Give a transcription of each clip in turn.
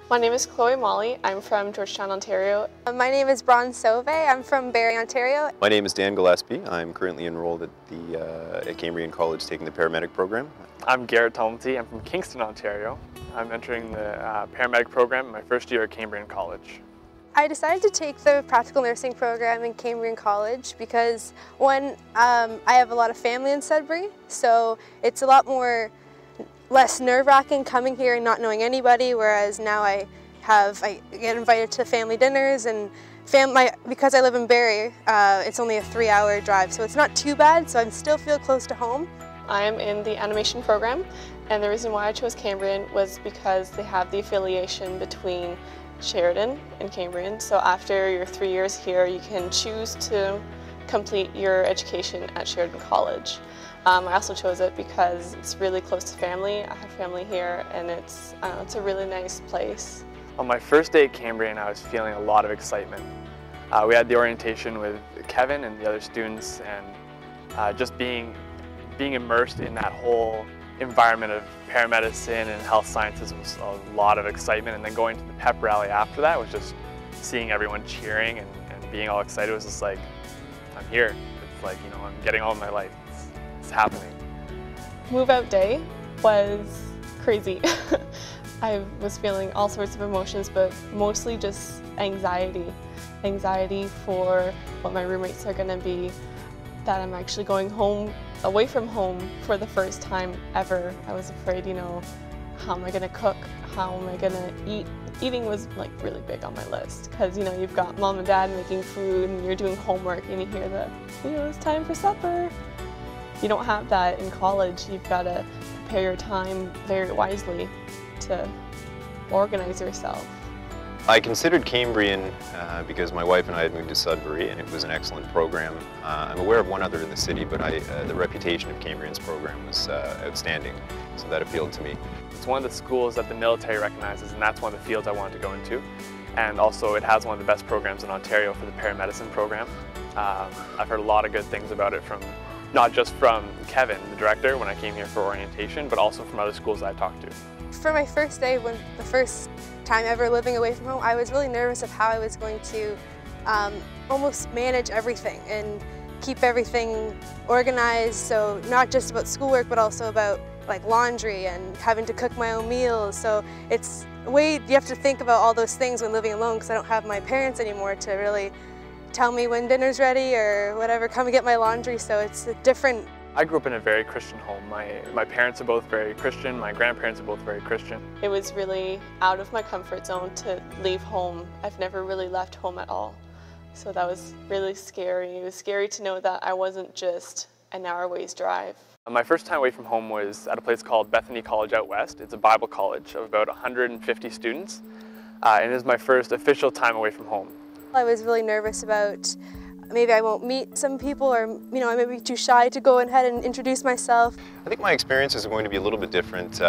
My name is Chloe Molly. I'm from Georgetown, Ontario. My name is Bron Sauve. I'm from Barrie, Ontario. My name is Dan Gillespie. I'm currently enrolled at Cambrian College taking the paramedic program. I'm Garrett Tomlty. I'm from Kingston, Ontario. I'm entering the paramedic program in my first year at Cambrian College. I decided to take the practical nursing program in Cambrian College because, one, I have a lot of family in Sudbury, so it's a lot less nerve-wracking coming here and not knowing anybody, whereas now I get invited to family dinners, and because I live in Barrie, it's only a 3-hour drive, so it's not too bad, so I still feel close to home. I am in the animation program, and the reason why I chose Cambrian was because they have the affiliation between Sheridan and Cambrian, so after your 3 years here, you can choose to complete your education at Sheridan College. I also chose it because it's really close to family. I have family here, and it's a really nice place. On my first day at Cambrian, I was feeling a lot of excitement. We had the orientation with Kevin and the other students, and just being immersed in that whole environment of paramedicine and health sciences was a lot of excitement. And then going to the pep rally after that was just seeing everyone cheering and being all excited. It was just like, I'm here. It's like, you know, I'm getting on with my life. It's happening. Move out day was crazy. I was feeling all sorts of emotions, but mostly just anxiety. Anxiety for what my roommates are going to be, that I'm actually going home, away from home for the first time ever. I was afraid, you know, how am I going to cook? How am I going to eat? Eating was like really big on my list because, you know, you've got mom and dad making food and you're doing homework and you hear the, you know, it's time for supper. You don't have that in college. You've got to prepare your time very wisely to organize yourself. I considered Cambrian because my wife and I had moved to Sudbury, and it was an excellent program. I'm aware of one other in the city, but the reputation of Cambrian's program was outstanding, so that appealed to me. It's one of the schools that the military recognizes, and that's one of the fields I wanted to go into. And also it has one of the best programs in Ontario for the paramedicine program. I've heard a lot of good things about it not just from Kevin, the director, when I came here for orientation, but also from other schools I've talked to. For my first day, the first time ever living away from home, I was really nervous of how I was going to almost manage everything and keep everything organized, so not just about schoolwork, but also about like laundry and having to cook my own meals. So it's you have to think about all those things when living alone, because I don't have my parents anymore to really tell me when dinner's ready or whatever, come and get my laundry, so it's a different. I grew up in a very Christian home. My parents are both very Christian, my grandparents are both very Christian. It was really out of my comfort zone to leave home. I've never really left home at all, so that was really scary. It was scary to know that I wasn't just an hour ways drive. My first time away from home was at a place called Bethany College out west. It's a Bible college of about 150 students, and it was my first official time away from home. I was really nervous about maybe I won't meet some people, or you know, I may be too shy to go ahead and introduce myself. I think my experiences are going to be a little bit different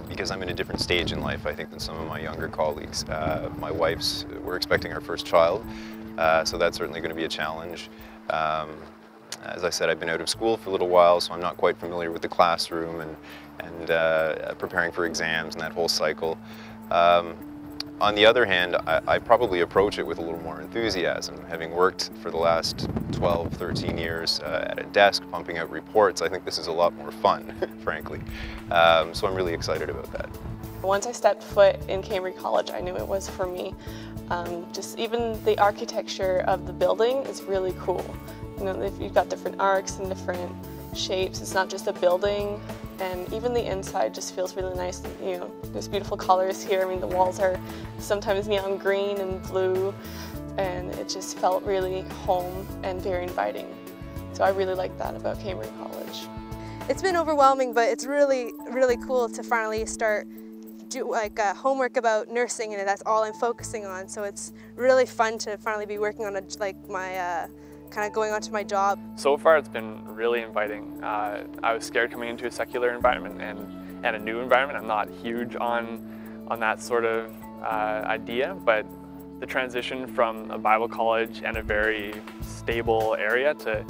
because I'm in a different stage in life, I think, than some of my younger colleagues. We're expecting our first child, so that's certainly going to be a challenge. As I said, I've been out of school for a little while, so I'm not quite familiar with the classroom and preparing for exams and that whole cycle. On the other hand, I probably approach it with a little more enthusiasm. Having worked for the last 12, 13 years at a desk pumping out reports, I think this is a lot more fun, frankly. So I'm really excited about that. Once I stepped foot in Cambrian College, I knew it was for me. Just even the architecture of the building is really cool. You know, you've got different arcs and different shapes. It's not just a building, and even the inside just feels really nice. You know, there's beautiful colors here. I mean, the walls are sometimes neon green and blue, and it just felt really home and very inviting. So I really like that about Cambrian College. It's been overwhelming, but it's really, really cool to finally start do homework about nursing, and that's all I'm focusing on. So it's really fun to finally be working on my kind of going on to my job. So far it's been really inviting. I was scared coming into a secular environment and a new environment. I'm not huge on that sort of idea, but the transition from a Bible college and a very stable area to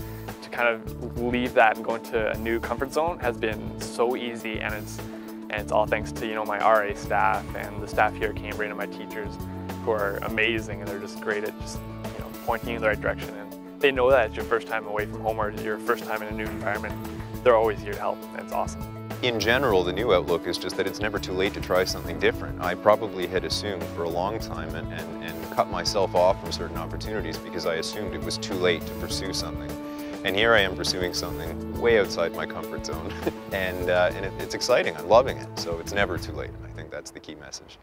kind of leave that and go into a new comfort zone has been so easy, and And it's all thanks to, my RA staff and the staff here at Cambrian and my teachers who are amazing, and they're just great at just, pointing you in the right direction. And they know that it's your first time away from home or your first time in a new environment. They're always here to help, and it's awesome. In general, the new outlook is just that it's never too late to try something different. I probably had assumed for a long time and cut myself off from certain opportunities because I assumed it was too late to pursue something. And here I am pursuing something way outside my comfort zone. and it's exciting, I'm loving it. So it's never too late. I think that's the key message.